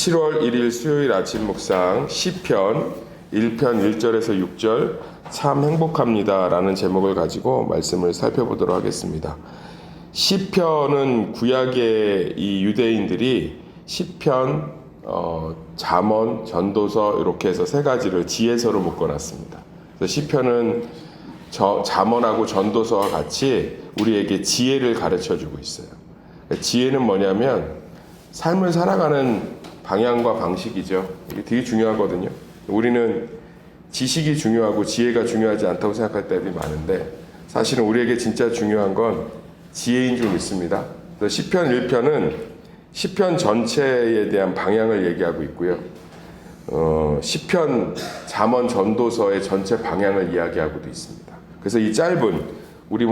7월 1일 수요일 아침 묵상 시편 1편 1절에서 6절 참 행복합니다 라는 제목을 가지고 말씀을 살펴보도록 하겠습니다. 시편은 구약의 이 유대인들이 시편, 잠언, 전도서 이렇게 해서 세 가지를 지혜서로 묶어놨습니다. 그래서 시편은 잠언하고 전도서와 같이 우리에게 지혜를 가르쳐주고 있어요. 지혜는 뭐냐면 삶을 살아가는 방향과 방식이죠. 이게 되게 중요하거든요. 우리는 지식이 중요하고 지혜가 중요하지 않다고 생각할 때들이 많은데 사실은 우리에게 진짜 중요한 건 지혜인 줄 믿습니다. 그래서 시편 1편은 시편 전체에 대한 방향을 얘기하고 있고요. 시편, 잠언, 전도서의 전체 방향을 이야기하고도 있습니다. 그래서 이 짧은 우리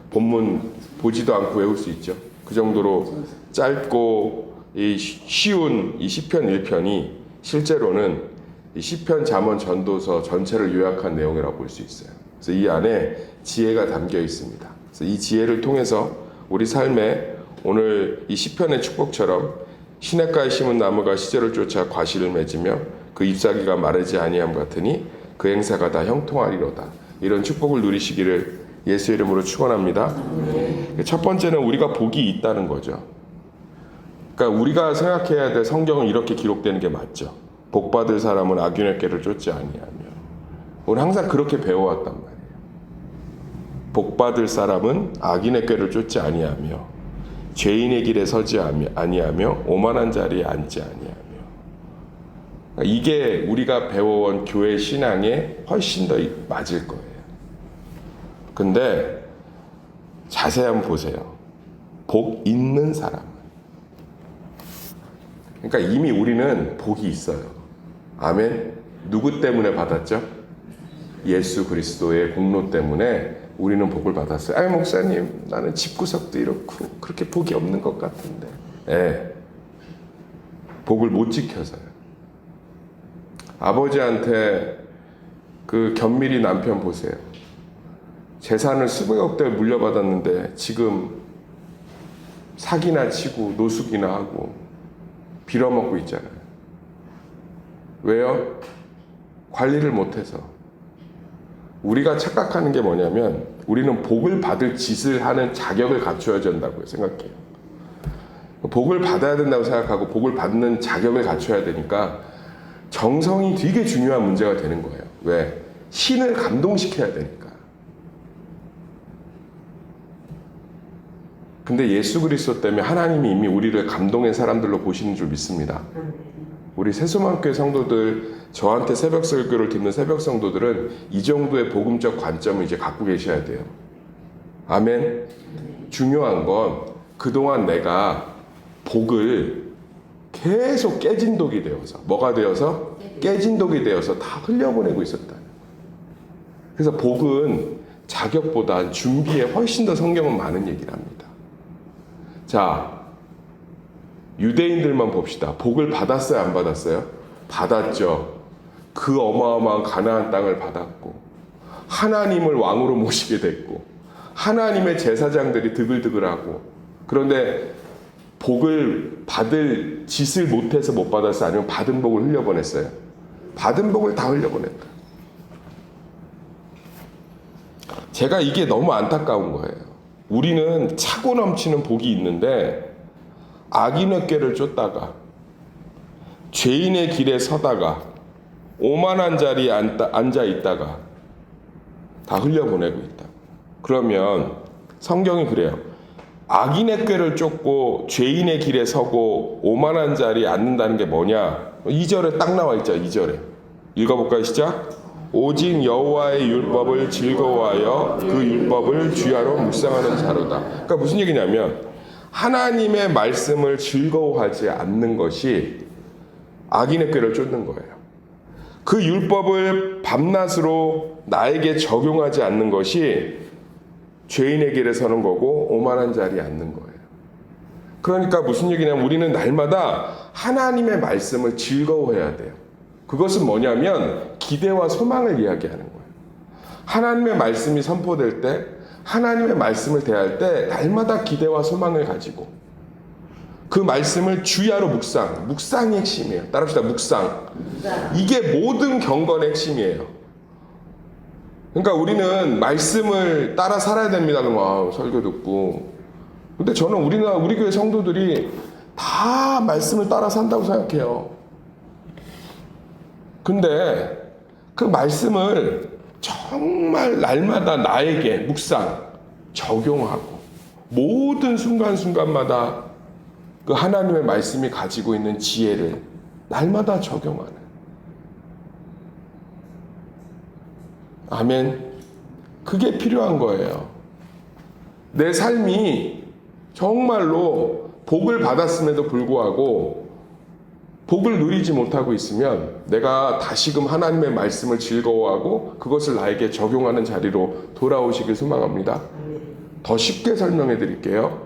본문 보지도 않고 외울 수 있죠. 그 정도로 짧고 쉬운 이 시편 1편이 실제로는 이 시편, 잠언, 전도서 전체를 요약한 내용이라고 볼 수 있어요. 그래서 이 안에 지혜가 담겨 있습니다. 그래서 이 지혜를 통해서 우리 삶에 오늘 이 시편의 축복처럼 시냇가에 심은 나무가 시절을 쫓아 과실을 맺으며 그 잎사귀가 마르지 아니함 같으니 그 행사가 다 형통하리로다. 이런 축복을 누리시기를 예수 이름으로 축원합니다. 첫 번째는 우리가 복이 있다는 거죠. 그러니까 우리가 생각해야 될 성경은 이렇게 기록되는 게 맞죠. 복받을 사람은 악인의 꾀를 쫓지 아니하며. 우리 항상 그렇게 배워왔단 말이에요. 복받을 사람은 악인의 꾀를 쫓지 아니하며 죄인의 길에 서지 아니하며 오만한 자리에 앉지 아니하며. 그러니까 이게 우리가 배워온 교회 신앙에 훨씬 더 맞을 거예요. 근데 자세히 한번 보세요. 복 있는 사람. 그러니까 이미 우리는 복이 있어요. 아멘. 누구 때문에 받았죠? 예수 그리스도의 공로 때문에 우리는 복을 받았어요. 아이 목사님, 나는 집구석도 이렇고 그렇게 복이 없는 것 같은데. 예. 복을 못 지켜서요. 아버지한테 그 견밀이 남편 보세요. 재산을 수백억 대 물려받았는데 지금 사기나 치고 노숙이나 하고 빌어먹고 있잖아요. 왜요? 관리를 못해서. 우리가 착각하는 게 뭐냐면 우리는 복을 받을 짓을 하는 자격을 갖춰야 된다고 생각해요. 복을 받아야 된다고 생각하고 복을 받는 자격을 갖춰야 되니까 정성이 되게 중요한 문제가 되는 거예요. 왜? 신을 감동시켜야 되니까. 근데 예수 그리스도 때문에 하나님이 이미 우리를 감동의 사람들로 보시는 줄 믿습니다. 우리 새소망교회 성도들, 저한테 새벽 설교를 듣는 새벽 성도들은 이 정도의 복음적 관점을 이제 갖고 계셔야 돼요. 아멘. 중요한 건 그동안 내가 복을 계속 깨진 독이 되어서, 뭐가 되어서? 깨진 독이 되어서 다 흘려보내고 있었다. 그래서 복은 자격보다 준비에 훨씬 더 성경은 많은 얘기를 합니다. 자, 유대인들만 봅시다. 복을 받았어요, 안 받았어요? 받았죠. 그 어마어마한 가나안 땅을 받았고 하나님을 왕으로 모시게 됐고 하나님의 제사장들이 드글드글하고. 그런데 복을 받을 짓을 못해서 못 받았어요? 아니면 받은 복을 흘려보냈어요? 받은 복을 다 흘려보냈다. 제가 이게 너무 안타까운 거예요. 우리는 차고 넘치는 복이 있는데 악인의 꾀를 쫓다가 죄인의 길에 서다가 오만한 자리에 앉아 있다가 다 흘려보내고 있다. 그러면 성경이 그래요. 악인의 꾀를 쫓고 죄인의 길에 서고 오만한 자리에 앉는다는 게 뭐냐? 2절에 딱 나와 있죠. 2절에 읽어볼까요? 시작. 오직 여호와의 율법을 즐거워하여 그 율법을 주야로 묵상하는 자로다. 그러니까 무슨 얘기냐면 하나님의 말씀을 즐거워하지 않는 것이 악인의 꾀를 쫓는 거예요. 그 율법을 밤낮으로 나에게 적용하지 않는 것이 죄인의 길에 서는 거고 오만한 자리에 앉는 거예요. 그러니까 무슨 얘기냐면 우리는 날마다 하나님의 말씀을 즐거워해야 돼요. 그것은 뭐냐면 기대와 소망을 이야기하는 거예요. 하나님의 말씀이 선포될 때, 하나님의 말씀을 대할 때 날마다 기대와 소망을 가지고 그 말씀을 주야로 묵상이 핵심이에요. 따라합시다. 묵상. 이게 모든 경건의 핵심이에요. 그러니까 우리는 말씀을 따라 살아야 됩니다. 그럼 설교 듣고. 근데 저는 우리 교회 성도들이 다 말씀을 따라 산다고 생각해요. 근데 그 말씀을 정말 날마다 나에게 묵상, 적용하고 모든 순간순간마다 그 하나님의 말씀이 가지고 있는 지혜를 날마다 적용하는. 아멘. 그게 필요한 거예요. 내 삶이 정말로 복을 받았음에도 불구하고 복을 누리지 못하고 있으면 내가 다시금 하나님의 말씀을 즐거워하고 그것을 나에게 적용하는 자리로 돌아오시길 소망합니다. 더 쉽게 설명해 드릴게요.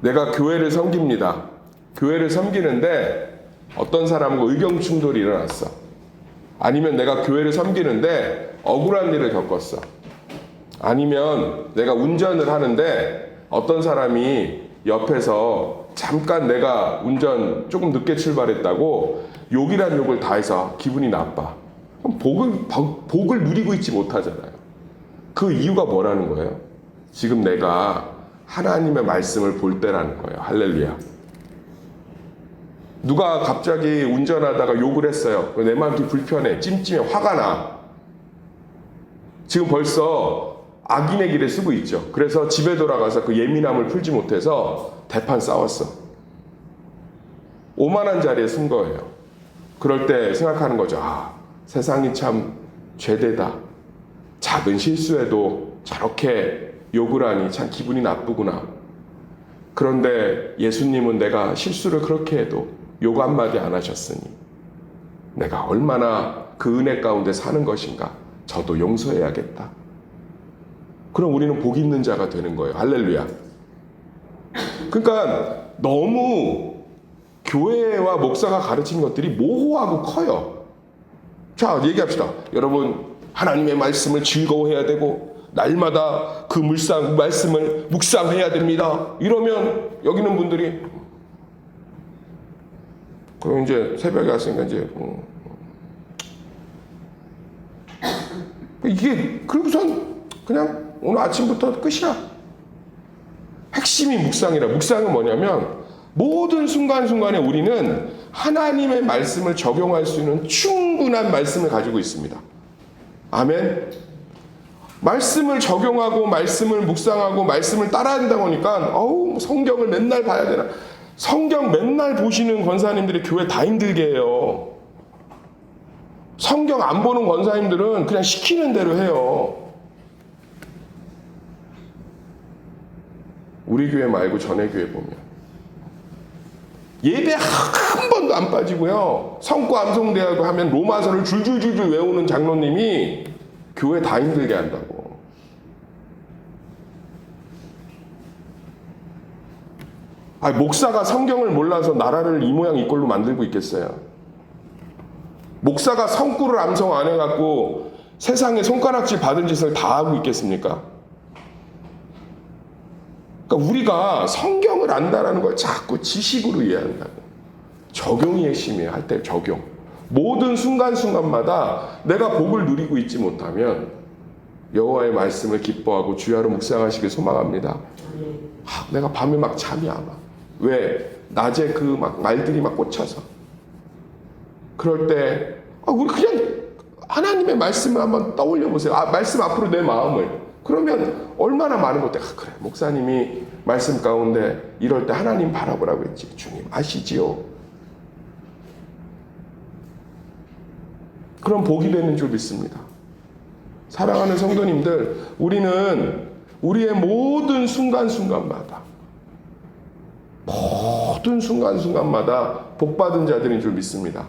내가 교회를 섬깁니다. 교회를 섬기는데 어떤 사람과 의견 충돌이 일어났어. 아니면 내가 교회를 섬기는데 억울한 일을 겪었어. 아니면 내가 운전을 하는데 어떤 사람이 옆에서 잠깐 내가 운전 조금 늦게 출발했다고 욕이란 욕을 다 해서 기분이 나빠. 그럼 복을 누리고 있지 못하잖아요. 그 이유가 뭐라는 거예요? 지금 내가 하나님의 말씀을 볼 때라는 거예요. 할렐루야. 누가 갑자기 운전하다가 욕을 했어요. 내 마음이 불편해, 찜찜해, 화가 나. 지금 벌써 악인의 길에 쓰고 있죠. 그래서 집에 돌아가서 그 예민함을 풀지 못해서 대판 싸웠어. 오만한 자리에 쓴 거예요. 그럴 때 생각하는 거죠. 세상이 참 죄되다. 작은 실수에도 저렇게 욕을 하니 참 기분이 나쁘구나. 그런데 예수님은 내가 실수를 그렇게 해도 욕 한마디 안 하셨으니 내가 얼마나 그 은혜 가운데 사는 것인가. 저도 용서해야겠다. 그럼 우리는 복 있는 자가 되는 거예요. 할렐루야. 그러니까 너무 교회와 목사가 가르치는 것들이 모호하고 커요. 자, 얘기합시다. 여러분, 하나님의 말씀을 즐거워해야 되고 날마다 그 말씀을 묵상해야 됩니다. 이러면 여기 있는 분들이 그럼 이제 새벽에 왔으니까 이제 이게 그리고선 그냥 오늘 아침부터 끝이야. 핵심이 묵상이라. 묵상은 뭐냐면 모든 순간순간에 우리는 하나님의 말씀을 적용할 수 있는 충분한 말씀을 가지고 있습니다. 아멘. 말씀을 적용하고 말씀을 묵상하고 말씀을 따라야 된다 보니까 성경을 맨날 봐야 되나. 성경 맨날 보시는 권사님들이 교회 다 힘들게 해요. 성경 안 보는 권사님들은 그냥 시키는 대로 해요. 우리 교회 말고 전에 교회 보면 예배 한 번도 안 빠지고요. 성과 암송대하고 하면 로마서를 줄줄줄줄 외우는 장로님이 교회 다 힘들게 한다고. 목사가 성경을 몰라서 나라를 이 모양 이 꼴로 만들고 있겠어요? 목사가 성구를 암송 안 해갖고 세상에 손가락질 받은 짓을 다 하고 있겠습니까? 그러니까 우리가 성경을 안다라는 걸 자꾸 지식으로 이해한다고. 적용이 핵심이에요. 할 때 적용. 모든 순간순간마다 내가 복을 누리고 있지 못하면 여호와의 말씀을 기뻐하고 주야로 묵상하시길 소망합니다. 내가 밤에 막 잠이 안 와. 왜? 낮에 그 막 말들이 막 꽂혀서. 그럴 때 우리 그냥 하나님의 말씀을 한번 떠올려 보세요. 말씀 앞으로 내 마음을. 그러면 얼마나 많은 것들. 그래, 목사님이 말씀 가운데 이럴 때 하나님 바라보라고 했지. 주님 아시지요? 그럼 복이 되는 줄 믿습니다. 사랑하는 성도님들, 우리는 우리의 모든 순간순간마다 복받은 자들인 줄 믿습니다.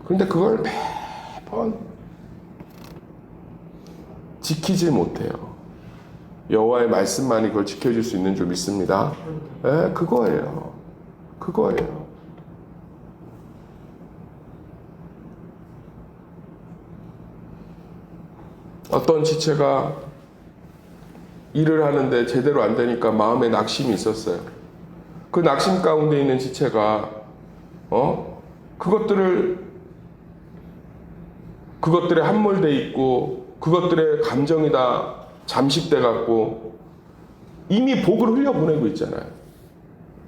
그런데 그걸 매번 지키지 못해요. 여호와의 말씀만이 그걸 지켜줄 수 있는 줄 믿습니다. 네, 그거예요. 어떤 지체가 일을 하는데 제대로 안 되니까 마음에 낙심이 있었어요. 그 낙심 가운데 있는 지체가 그것들의 함몰돼 있고 그것들의 감정이 다 잠식돼 갖고 이미 복을 흘려보내고 있잖아요.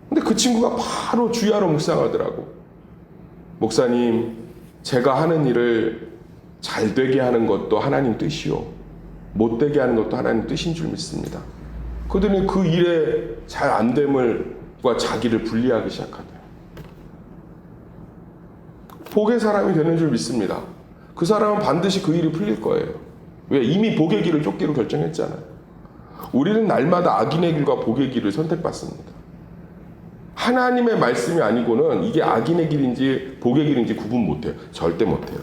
근데 그 친구가 바로 주야로 묵상하더라고. 목사님, 제가 하는 일을 잘 되게 하는 것도 하나님 뜻이요, 못 되게 하는 것도 하나님 뜻인 줄 믿습니다. 그들은 그 일에 잘 안 됨을과 자기를 분리하기 시작하대요. 복의 사람이 되는 줄 믿습니다. 그 사람은 반드시 그 일이 풀릴 거예요. 왜? 이미 복의 길을 쫓기로 결정했잖아요. 우리는 날마다 악인의 길과 복의 길을 선택받습니다. 하나님의 말씀이 아니고는 이게 악인의 길인지 복의 길인지 구분 못해요. 절대 못해요.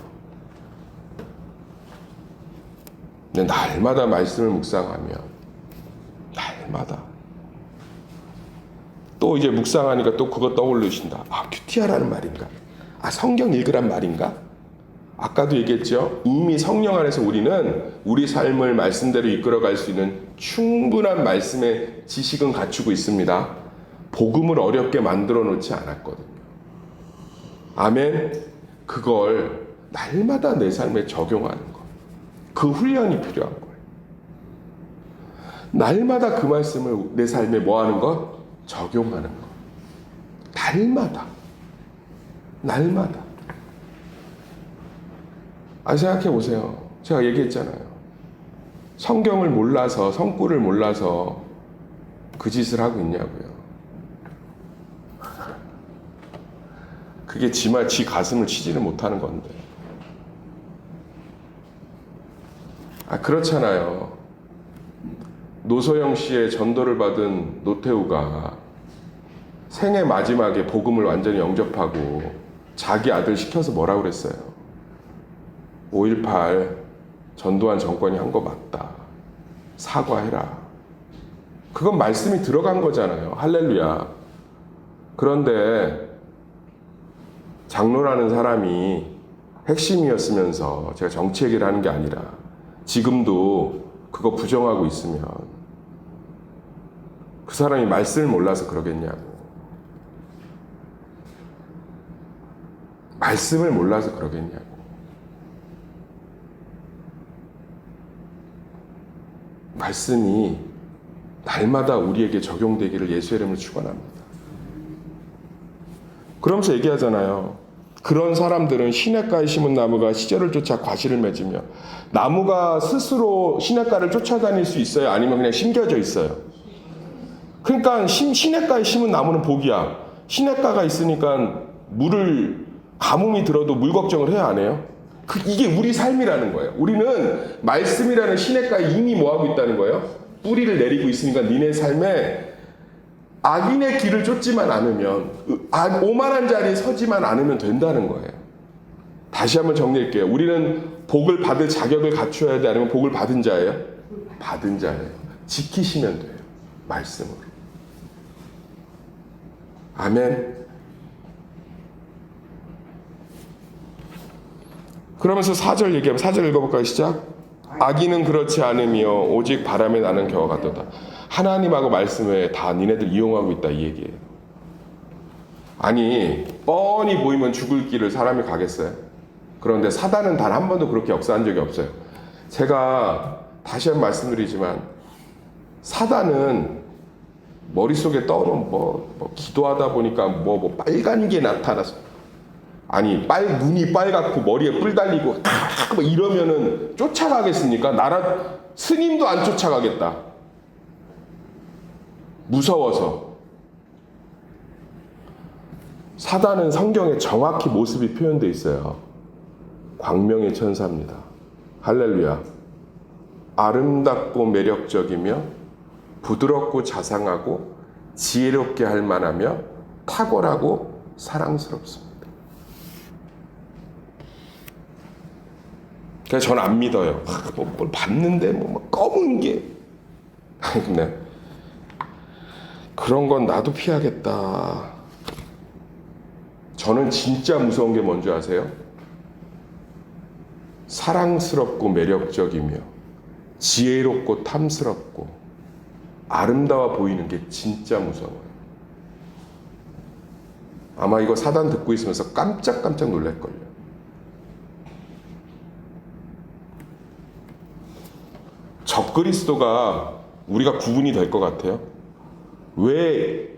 근데 날마다 말씀을 묵상하면 날마다 또 이제 묵상하니까 또 그거 떠올리신다. 큐티하라는 말인가? 성경 읽으란 말인가? 아까도 얘기했죠. 이미 성령 안에서 우리는 우리 삶을 말씀대로 이끌어갈 수 있는 충분한 말씀의 지식은 갖추고 있습니다. 복음을 어렵게 만들어 놓지 않았거든요. 아멘. 그걸 날마다 내 삶에 적용하는 것, 그 훈련이 필요한 거예요. 날마다 그 말씀을 내 삶에 뭐 하는 것? 적용하는 것. 날마다. 생각해 보세요. 제가 얘기했잖아요. 성경을 몰라서, 성구를 몰라서 그 짓을 하고 있냐고요. 그게 지 가슴을 치지를 못하는 건데. 그렇잖아요. 노소영 씨의 전도를 받은 노태우가 생애 마지막에 복음을 완전히 영접하고 자기 아들 시켜서 뭐라고 그랬어요? 5.18 전두환 정권이 한 거 맞다. 사과해라. 그건 말씀이 들어간 거잖아요. 할렐루야. 그런데 장로라는 사람이 핵심이었으면서, 제가 정치 얘기를 하는 게 아니라 지금도 그거 부정하고 있으면 그 사람이 말씀을 몰라서 그러겠냐고. 말씀을 몰라서 그러겠냐고. 말씀이 날마다 우리에게 적용되기를 예수의 이름으로 축원합니다. 그러면서 얘기하잖아요. 그런 사람들은 시냇가에 심은 나무가 시절을 쫓아 과실을 맺으며, 나무가 스스로 시냇가를 쫓아다닐 수 있어요? 아니면 그냥 심겨져 있어요? 그러니까 시냇가에 심은 나무는 복이야. 시냇가가 있으니까 물을 가뭄이 들어도 물 걱정을 해야 안 해요? 이게 우리 삶이라는 거예요. 우리는 말씀이라는 시냇가에 이미 뭐하고 있다는 거예요? 뿌리를 내리고 있으니까 니네 삶에 악인의 길을 쫓지만 않으면, 오만한 자리에 서지만 않으면 된다는 거예요. 다시 한번 정리할게요. 우리는 복을 받을 자격을 갖춰야 돼? 아니면 복을 받은 자예요? 받은 자예요. 지키시면 돼요. 말씀으로. 아멘. 그러면서 4절 얘기하면, 4절 읽어볼까요? 시작. 악인은 그렇지 않으며 오직 바람에 나는 겨와 같도다. 하나님하고 말씀에 다 니네들 이용하고 있다, 이 얘기예요. 아니, 뻔히 보이면 죽을 길을 사람이 가겠어요? 그런데 사단은 단 한 번도 그렇게 역사한 적이 없어요. 제가 다시 한번 말씀드리지만, 사단은 머릿속에 떠오르는 기도하다 보니까 빨간 게 나타나서, 아니 눈이 빨갛고 머리에 뿔 달리고 이러면은 쫓아가겠습니까? 스님도 안 쫓아가겠다. 무서워서. 사단은 성경에 정확히 모습이 표현되어 있어요. 광명의 천사입니다. 할렐루야. 아름답고 매력적이며 부드럽고 자상하고 지혜롭게 할 만하며 탁월하고 사랑스럽습니다. 그래서 저는 안 믿어요. 뭘 봤는데 검은 게. 근데 그런 건 나도 피하겠다. 저는 진짜 무서운 게 뭔지 아세요? 사랑스럽고 매력적이며 지혜롭고 탐스럽고 아름다워 보이는 게 진짜 무서워요. 아마 이거 사단 듣고 있으면서 깜짝깜짝 놀랄걸요. 적그리스도가 우리가 구분이 될 것 같아요. 왜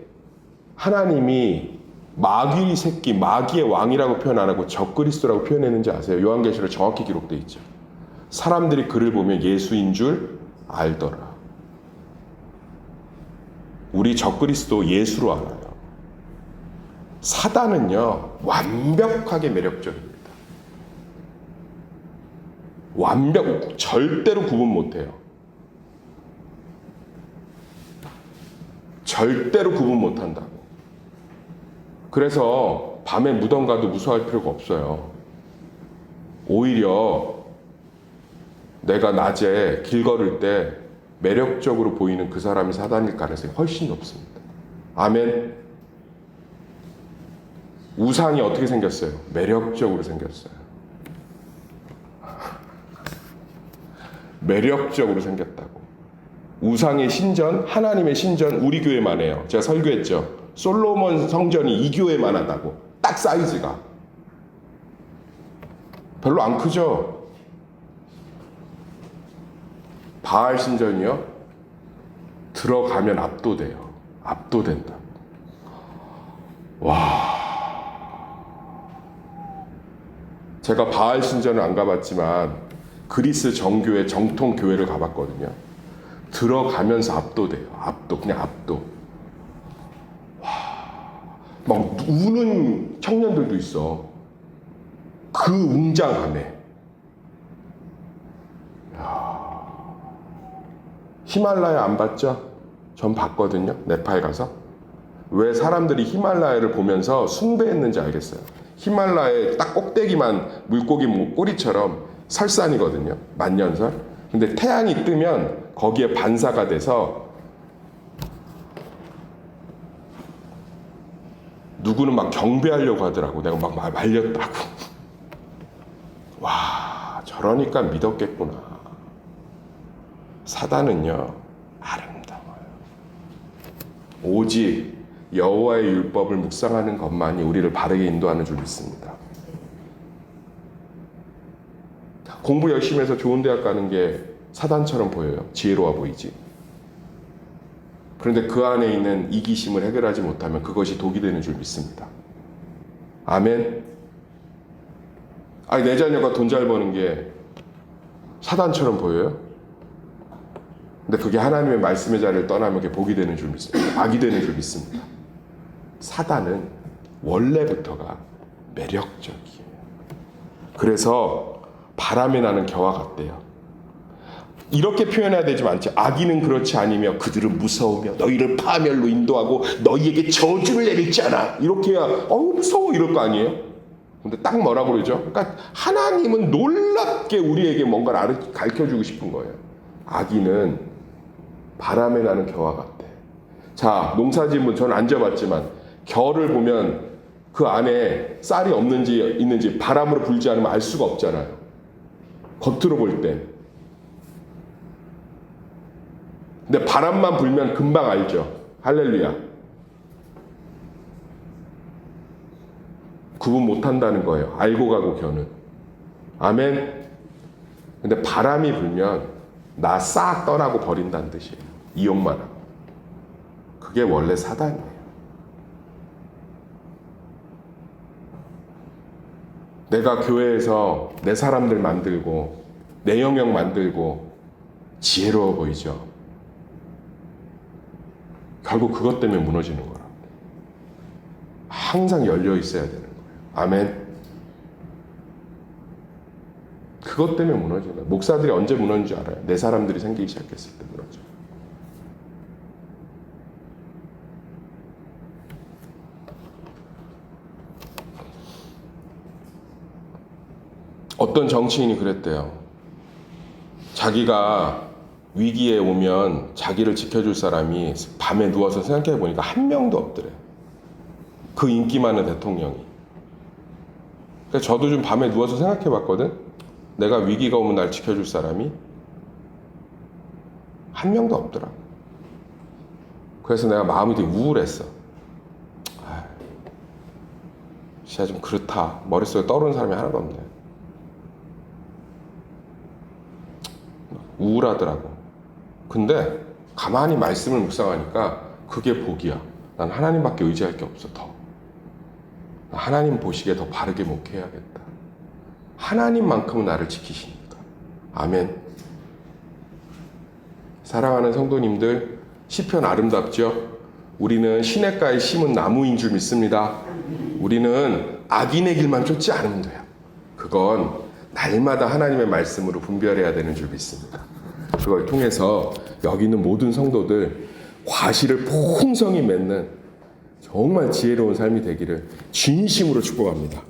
하나님이 마귀 새끼, 마귀의 왕이라고 표현 안 하고 적그리스도라고 표현했는지 아세요? 요한계시록 정확히 기록되어 있죠. 사람들이 그를 보면 예수인 줄 알더라. 우리 적그리스도 예수로 알아요. 사단은요, 완벽하게 매력적입니다. 절대로 구분 못해요. 절대로 구분 못한다고. 그래서 밤에 무덤 가도 무서워할 필요가 없어요. 오히려 내가 낮에 길 걸을 때 매력적으로 보이는 그 사람이 사단일 가능성이 훨씬 높습니다. 아멘. 우상이 어떻게 생겼어요? 매력적으로 생겼어요. 매력적으로 생겼다고. 우상의 신전, 하나님의 신전 우리 교회만 해요. 제가 설교했죠. 솔로몬 성전이 이 교회만 하다고. 딱 사이즈가. 별로 안 크죠? 바알 신전이요? 들어가면 압도돼요. 압도된다. 와. 제가 바알 신전을 안 가봤지만 그리스 정교회 정통 교회를 가봤거든요. 들어가면서 압도돼요. 압도, 그냥 압도. 와. 막 우는 청년들도 있어. 그 웅장함에. 히말라야 안 봤죠? 전 봤거든요. 네팔 가서. 왜 사람들이 히말라야를 보면서 숭배했는지 알겠어요. 히말라야의 딱 꼭대기만 물고기 꼬리처럼 설산이거든요. 만년설. 근데 태양이 뜨면 거기에 반사가 돼서 누구는 막 경배하려고 하더라고. 내가 막 말렸다고. 와, 저러니까 믿었겠구나. 사단은요, 아름다워요. 오직 여호와의 율법을 묵상하는 것만이 우리를 바르게 인도하는 줄 믿습니다. 공부 열심히 해서 좋은 대학 가는 게 사단처럼 보여요. 지혜로워 보이지. 그런데 그 안에 있는 이기심을 해결하지 못하면 그것이 독이 되는 줄 믿습니다. 아멘. 아니, 내 자녀가 돈 잘 버는 게 사단처럼 보여요? 근데 그게 하나님의 말씀의 자리를 떠나면 그게 복이 되는 줄 믿습니다. 악이 되는 줄 믿습니다. 사단은 원래부터가 매력적이에요. 그래서 바람에 나는 겨와 같대요. 이렇게 표현해야 되지 않지. 악인은 그렇지 아니며 그들은 무서우며 너희를 파멸로 인도하고 너희에게 저주를 내릴지아나. 이렇게 해야 무서워 이럴 거 아니에요. 근데 딱 뭐라고 그러죠? 그러니까 하나님은 놀랍게 우리에게 뭔가를 가르쳐주고 싶은 거예요. 악인은 바람에 나는 겨와 같아. 자, 농사짓는 전 안 져봤지만 겨를 보면 그 안에 쌀이 없는지 있는지 바람으로 불지 않으면 알 수가 없잖아요. 겉으로 볼 때. 근데 바람만 불면 금방 알죠. 할렐루야. 구분 못한다는 거예요. 알고 가고 겨는. 아멘. 근데 바람이 불면 나 싹 떠나고 버린다는 뜻이에요. 이용만 하고. 그게 원래 사단이에요. 내가 교회에서 내 사람들 만들고 내 영역 만들고 지혜로워 보이죠. 결국 그것 때문에 무너지는 거라. 항상 열려 있어야 되는 거예요. 아멘. 그것 때문에 무너지는 거예요. 목사들이 언제 무너진 줄 알아요? 내 사람들이 생기기 시작했을 때 무너져요. 어떤 정치인이 그랬대요. 자기가 위기에 오면 자기를 지켜줄 사람이 밤에 누워서 생각해 보니까 한 명도 없더래. 그 인기 많은 대통령이. 그러니까 저도 좀 밤에 누워서 생각해 봤거든. 내가 위기가 오면 날 지켜줄 사람이 한 명도 없더라. 그래서 내가 마음이 되게 우울했어. 진짜 좀 그렇다. 머릿속에 떠오르는 사람이 하나도 없네. 우울하더라고. 근데 가만히 말씀을 묵상하니까 그게 복이야. 난 하나님밖에 의지할 게 없어. 더 하나님 보시기에 더 바르게 목회해야겠다. 하나님만큼은 나를 지키시니까. 아멘. 사랑하는 성도님들, 시편 아름답죠? 우리는 시냇가에 심은 나무인 줄 믿습니다. 우리는 악인의 길만 쫓지 않으면 돼요. 그건 날마다 하나님의 말씀으로 분별해야 되는 줄 믿습니다. 그걸 통해서 여기 있는 모든 성도들 과실을 풍성히 맺는 정말 지혜로운 삶이 되기를 진심으로 축복합니다.